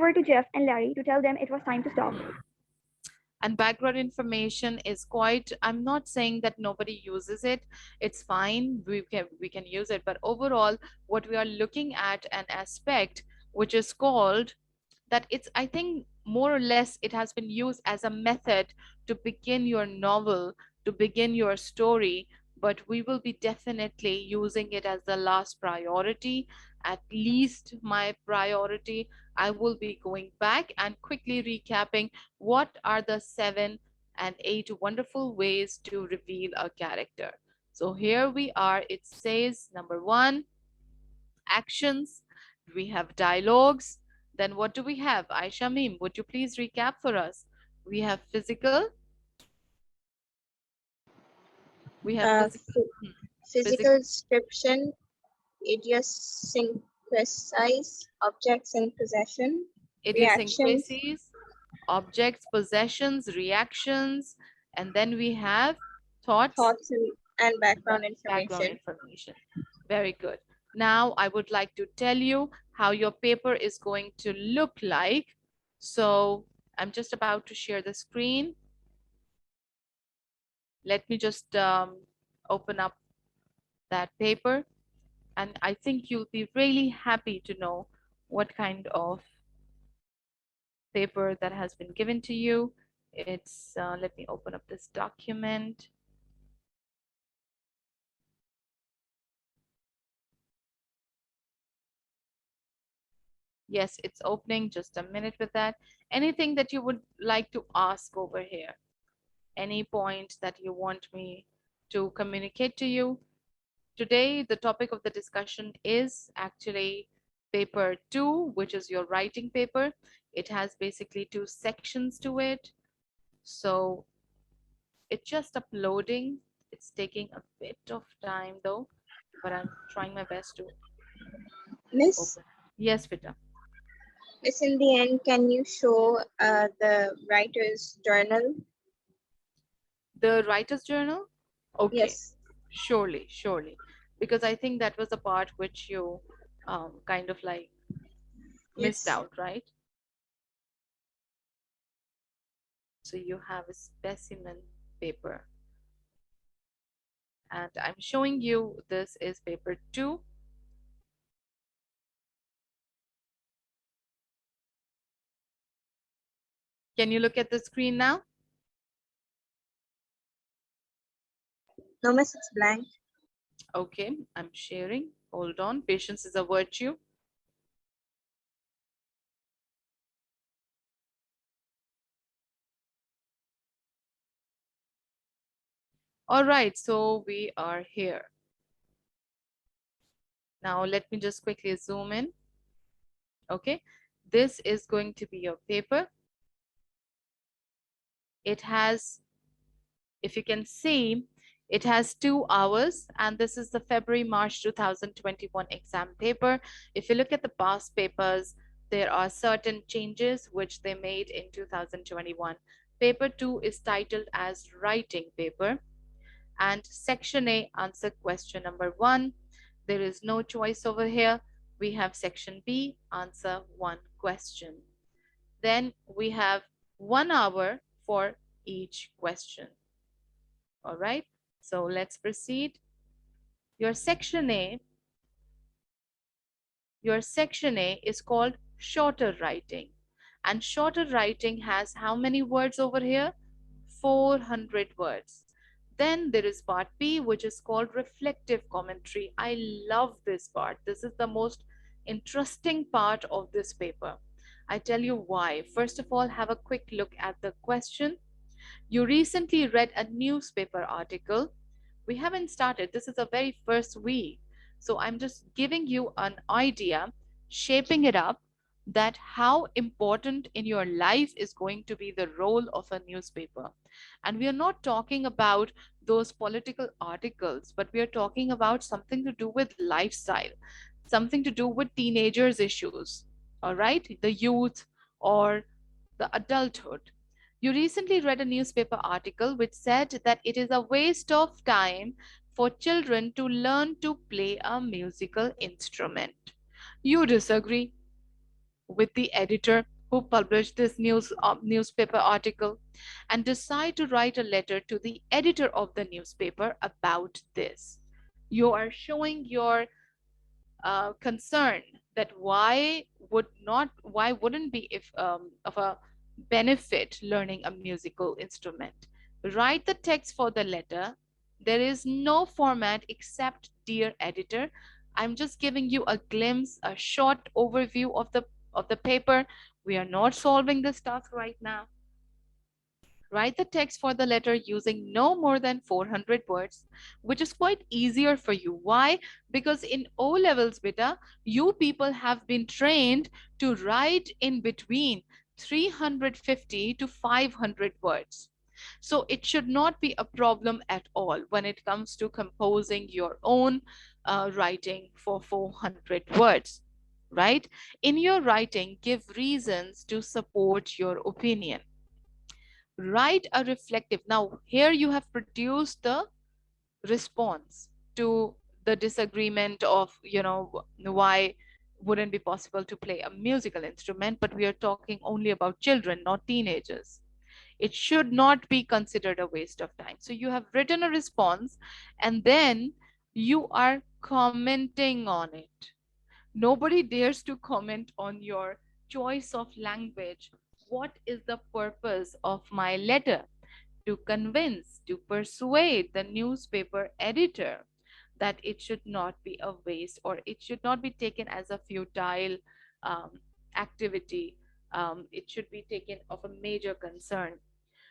over to Jeff and Larry to tell them it was time to stop. And background information is quite, I'm not saying that nobody uses it, it's fine, we can use it, but overall what we are looking at an aspect which is called that it's, I think more or less it has been used as a method to begin your novel, to begin your story, but we will be definitely using it as the last priority, at least my priority. I will be going back and quickly recapping what are the 7 and 8 wonderful ways to reveal a character. So here we are. It says number 1, actions. We have dialogues. Then what do we have? Aisha Mim, would you please recap for us? We have physical. We have Uh, physical. Physical Physical. description, idiosyncrasies, objects in possession, reactions, Idiosyncrasies, objects, possessions, reactions, and then we have thoughts, thoughts, and background background information. information. Very good. Now I would like to tell you how your paper is going to look like. So I'm just about to share the screen. Let me just open up that paper, and I think you'll be really happy to know what kind of paper that has been given to you. It's, let me open up this document. Yes, it's opening. Just a minute with that. Anything that you would like to ask over here? Any point that you want me to communicate to you? Today, the topic of the discussion is actually paper 2, which is your writing paper. It has basically 2 sections to it. So it's just uploading. It's taking a bit of time though, but I'm trying my best to Miss, open. Yes, Vita. Miss, in the end, can you show the writer's journal? The writer's journal? Okay, Yes. surely, surely. Because I think that was the part which you kind of like missed Yes. out, right? So you have a specimen paper. And I'm showing you this is paper 2. Can you look at the screen now? No, miss, it's blank. Okay, I'm sharing. Hold on. Patience is a virtue. All right, so we are here. Now let me just quickly zoom in. Okay, this is going to be your paper. It has, if you can see, it has 2 hours, and this is the February-March 2021 exam paper. If you look at the past papers, there are certain changes which they made in 2021. Paper 2 is titled as writing paper, and section A, answer question number 1. There is no choice over here. We have section B, answer 1 question. Then we have 1 hour for each question. All right, so let's proceed. Your section A is called shorter writing. And shorter writing has how many words over here? 400 words. Then there is part B, which is called reflective commentary. I love this part. This is the most interesting part of this paper. I tell you why. First of all, have a quick look at the question. You recently read a newspaper article. We haven't started. This is the very first week. So I'm just giving you an idea, shaping it up, that how important in your life is going to be the role of a newspaper. And we are not talking about those political articles, but we are talking about something to do with lifestyle, something to do with teenagers' issues, all right, the youth or the adulthood. You recently read a newspaper article which said that it is a waste of time for children to learn to play a musical instrument. You disagree. with the editor who published this newspaper article and decide to write a letter to the editor of the newspaper about this. You are showing your concern that why wouldn't be if of a benefit learning a musical instrument. Write the text for the letter. There is no format except dear editor. I'm just giving you a glimpse, a short overview of the paper. We are not solving this task right now. Write the text for the letter using no more than 400 words, which is quite easier for you. Why? Because in O levels, beta, you people have been trained to write in between 350 to 500 words. So it should not be a problem at all when it comes to composing your own writing for 400 words, right? In your writing, give reasons to support your opinion. Write a reflective. Now here you have produced the response to the disagreement of, why wouldn't be possible to play a musical instrument, but we are talking only about children, not teenagers. It should not be considered a waste of time. So you have written a response and then you are commenting on it. Nobody dares to comment on your choice of language. What is the purpose of my letter? To convince, to persuade the newspaper editor that it should not be a waste or it should not be taken as a futile um, activity. It should be taken of a major concern.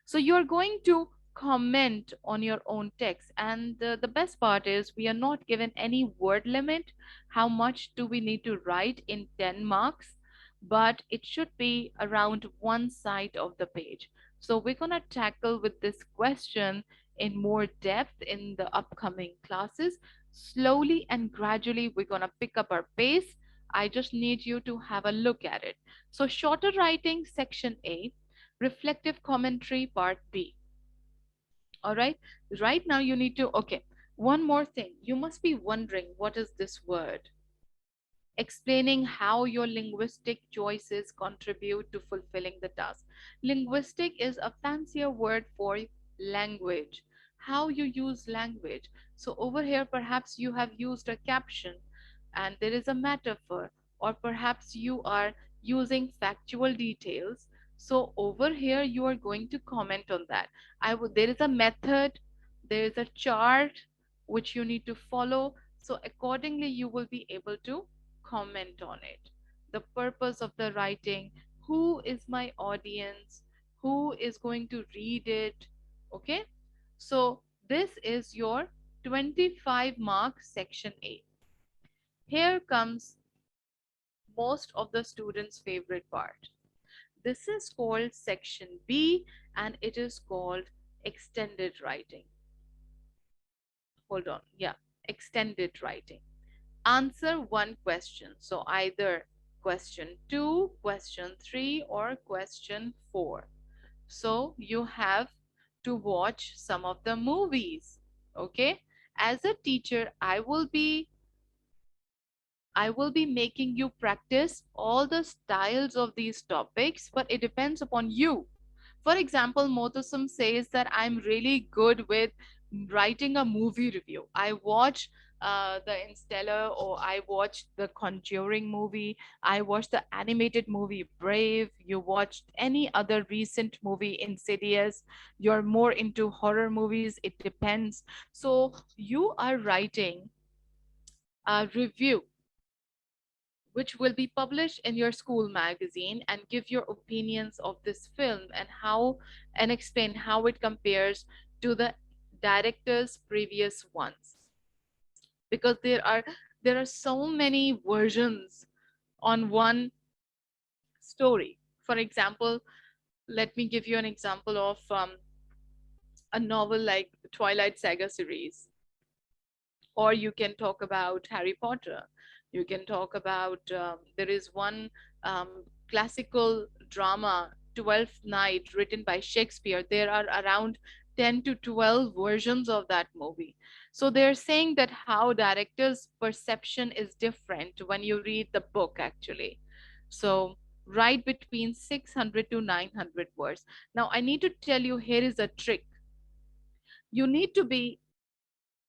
So you're going to comment on your own text. And the best part is we are not given any word limit. How much do we need to write in 10 marks? But it should be around one side of the page. So we're going to tackle with this question in more depth in the upcoming classes. Slowly and gradually, we're going to pick up our pace. I just need you to have a look at it. So shorter writing, section A. Reflective commentary, part B. All right. Right now you need to, okay. One more thing. You must be wondering, what is this word? Explaining how your linguistic choices contribute to fulfilling the task. Linguistic is a fancier word for language. How you use language. So over here, perhaps you have used a caption and there is a metaphor, or perhaps you are using factual details. So over here, you are going to comment on that. There is a method, there is a chart which you need to follow. So accordingly, you will be able to comment on it. The purpose of the writing, who is my audience, who is going to read it. Okay, so this is your 25 mark section A. Here comes most of the students' favorite part. This is called section B and it is called extended writing. Hold on, yeah, extended writing. Answer one question. So either question 2, question 3, or question 4. So you have to watch some of the movies. Okay. As a teacher, I will be making you practice all the styles of these topics, but it depends upon you. For example, Motosum says that I'm really good with writing a movie review. I watch the Interstellar, or I watched the Conjuring movie. I watched the animated movie Brave. You watched any other recent movie, Insidious. You're more into horror movies. It depends. So you are writing a review which will be published in your school magazine and give your opinions of this film and explain how it compares to the director's previous ones, because there are so many versions on one story. For example, let me give you an example of a novel like Twilight Saga series, or you can talk about Harry Potter. You can talk about there is one classical drama, 12th Night, written by Shakespeare. There are around 10 to 12 versions of that movie. So they're saying that how directors' perception is different when you read the book, actually. So Write between 600 to 900 words. Now, I need to tell you, here is a trick. You need to be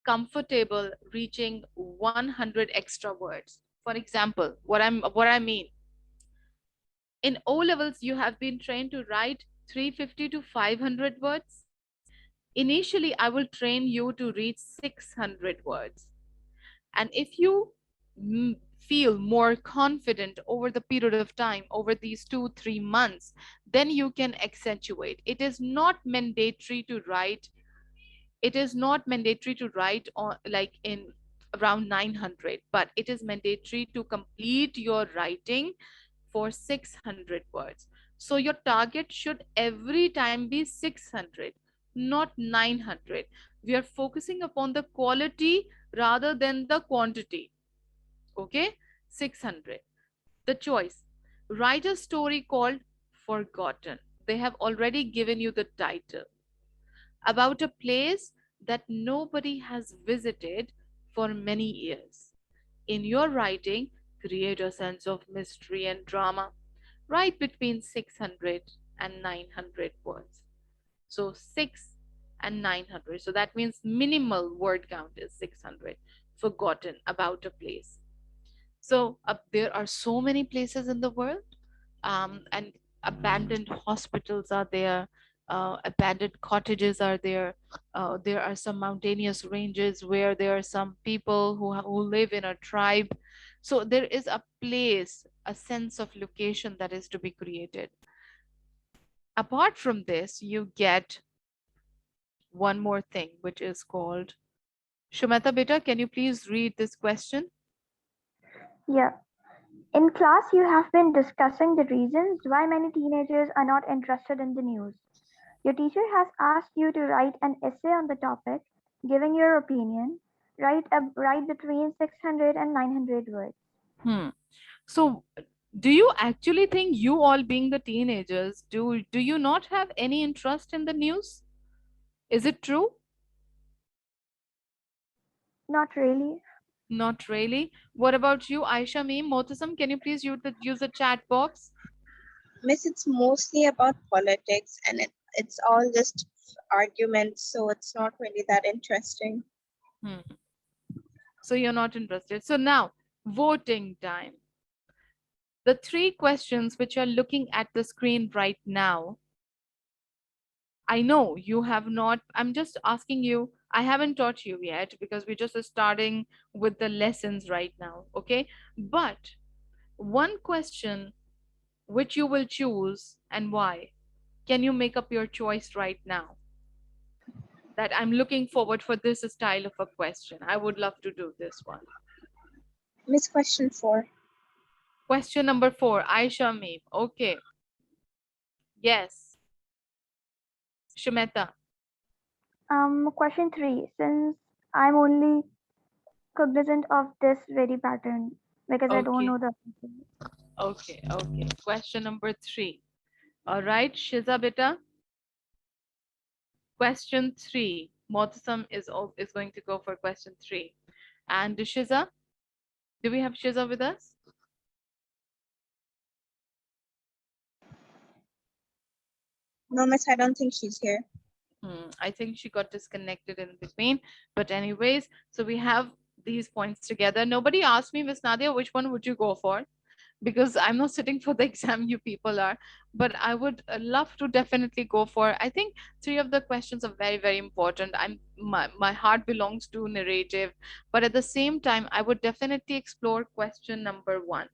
comfortable reaching 100 extra words. For example, what I mean, in O levels, you have been trained to write 350 to 500 words. Initially, I will train you to reach 600 words. And if you feel more confident over the period of time, over these 2 3 months, then you can accentuate. It is not mandatory to write on like in around 900, but it is mandatory to complete your writing for 600 words. So your target should every time be 600, not 900. We are focusing upon the quality rather than the quantity. Okay, 600. The choice: write a story called Forgotten. They have already given you the title, about a place that nobody has visited for many years. In your writing, create a sense of mystery and drama. Write between 600 and 900 words. So 6 and 900. So that means minimal word count is 600. Forgotten, about a place. So there are so many places in the world, and abandoned hospitals are there, abandoned cottages are there. There are some mountainous ranges where there are some people who live in a tribe. So there is a place, a sense of location that is to be created. Apart from this, you get one more thing, which is called Shumata Beta. Can you please read this question? Yeah. In class, you have been discussing the reasons why many teenagers are not interested in the news. Your teacher has asked you to write an essay on the topic, giving your opinion. Write between 600 and 900 words. Hmm. So, do you actually think, you all being the teenagers, do you not have any interest in the news? Is it true? Not really. Not really. What about you, Aisha Meem, Motasam? Can you please use the chat box? Miss, it's mostly about politics and it's all just arguments, so it's not really that interesting. Hmm. So you're not interested. So now, voting time. The 3 questions which are looking at the screen right now, I know you have not, I'm just asking you, I haven't taught you yet because we're just starting with the lessons right now, okay? But one question which you will choose and why, can you make up your choice right now? That I'm looking forward for this style of a question. I would love to do this one. Miss, question 4. Question number 4, Aisha Meem. Okay. Yes. Shumeta. Question 3. Since I'm only cognizant of this very pattern because I don't Okay. know the. Okay. Question number 3. All right, Shiza beta. Question 3. Motasam is going to go for question 3. And Shiza, do we have Shiza with us? No, Miss, I don't think she's here. I think she got disconnected in between. But anyways, so we have these points together. Nobody asked me, Miss Nadia, which one would you go for? Because I'm not sitting for the exam, you people are. But I would love to definitely go for, I think 3 of the questions are very, very important. My heart belongs to narrative, but at the same time, I would definitely explore question number 1.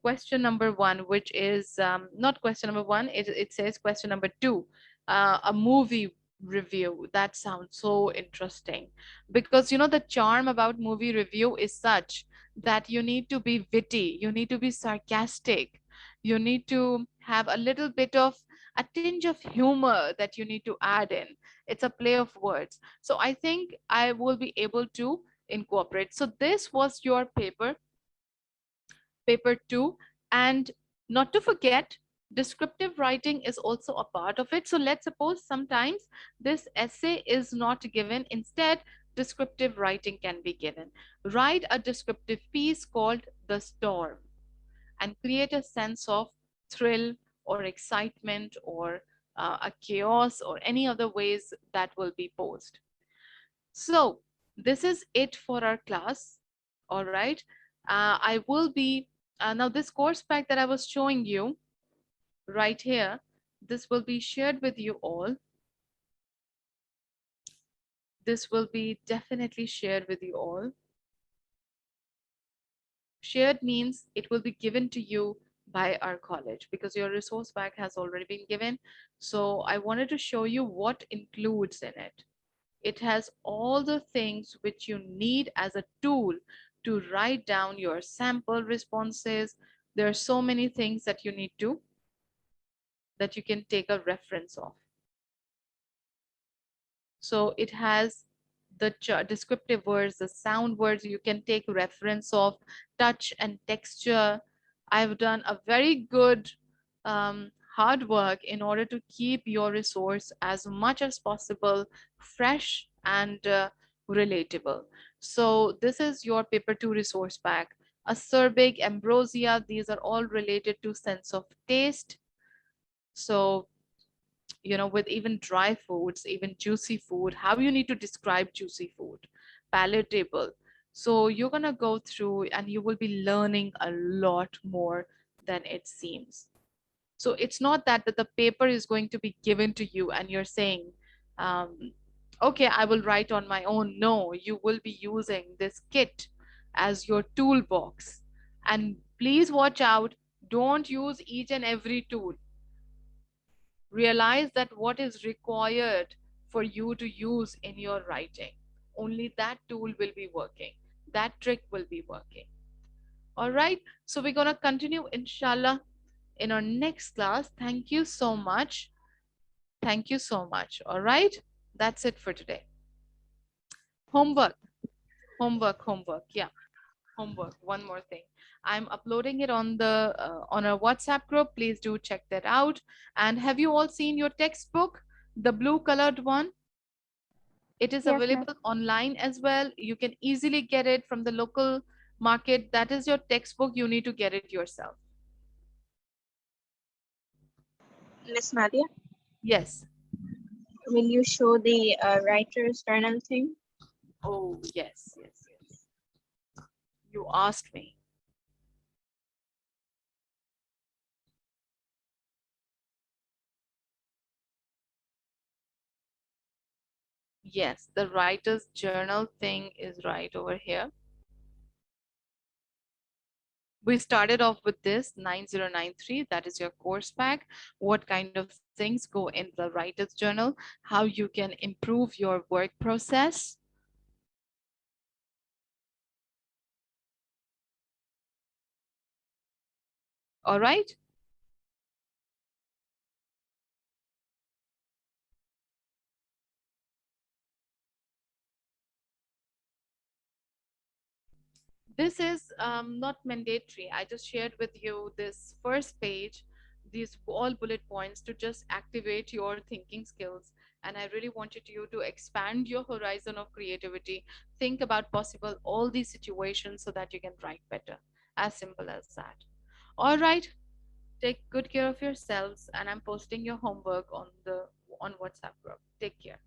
Question number 1, which is not question number 1, it says question number 2, a movie review. That sounds so interesting because the charm about movie review is such that you need to be witty, you need to be sarcastic, you need to have a little bit of a tinge of humor that you need to add in. It's a play of words. So I think I will be able to incorporate. So this was your paper 2. And not to forget, descriptive writing is also a part of it. So let's suppose sometimes this essay is not given, instead descriptive writing can be given. Write a descriptive piece called The Storm. and create a sense of thrill or excitement or a chaos or any other ways that will be posed. So this is it for our class. All right. I will be now this course pack that I was showing you right here. This will be shared with you all. This will be definitely shared with you all. Shared means it will be given to you by our college because your resource pack has already been given. So I wanted to show you what includes in it. It has all the things which you need as a tool to write down your sample responses. There are so many things that you need to, that you can take a reference of. So it has the descriptive words, the sound words you can take reference of, touch and texture. I've done a very good hard work in order to keep your resource as much as possible fresh and relatable. So this is your paper 2 resource pack. Acerbic, ambrosia, these are all related to sense of taste. So with even dry foods, even juicy food, how you need to describe juicy food, palatable. So you're going to go through and you will be learning a lot more than it seems. So it's not that the paper is going to be given to you and you're saying, okay, I will write on my own. No, you will be using this kit as your toolbox. And please watch out, don't use each and every tool. Realize that what is required for you to use in your writing, only that tool will be working, that trick will be working. All right, so we're going to continue inshallah in our next class. Thank you so much. Thank you so much. All right, that's it for today. Homework, homework. Yeah, homework. One more thing, I'm uploading it on the on our WhatsApp group. Please do check that out. And have you all seen your textbook, the blue colored one? It is Yes, miss. available online as well. You can easily get it from the local market. That is your textbook. You need to get it yourself. Miss Nadia, Yes. will you show the writer's journal thing? Oh, yes. You asked me. Yes, the writer's journal thing is right over here. We started off with this 9093, that is your course pack. What kind of things go in the writer's journal, how you can improve your work process. All right. This is not mandatory. I just shared with you this first page, these all bullet points to just activate your thinking skills. And I really wanted you to expand your horizon of creativity. Think about possible all these situations so that you can write better. As simple as that. All right. Take good care of yourselves, and I'm posting your homework on WhatsApp group. Take care.